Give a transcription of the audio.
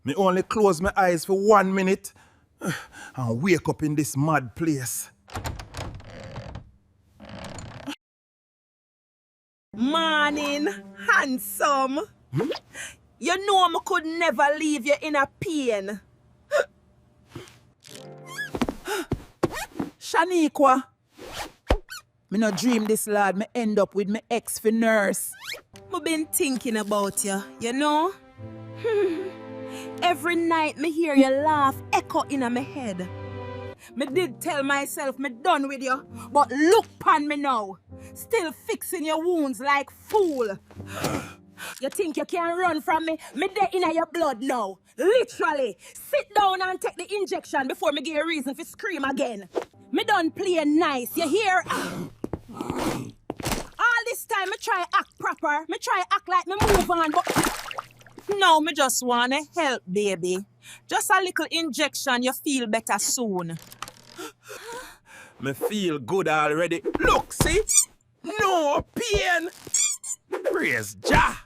Me only close my eyes for 1 minute and wake up in this mad place. Morning, handsome. You know I could never leave you in a pain. Shaniqua. Me no dream this lad, me end up with me ex for nurse. Me been thinking about you, you know? Every night me hear your laugh echo in my head. Me did tell myself me done with you, but look pon me now. Still fixing your wounds like fool. You think you can run from me? Me there in your blood now. Literally. Sit down and take the injection before me give you a reason to scream again. Me done play nice, you hear? All this time me try act proper. Me try act like me move on, but no, me just wanna help, baby. Just a little injection, you feel better soon. Me feel good already. Look, see? No pain. Praise Jah.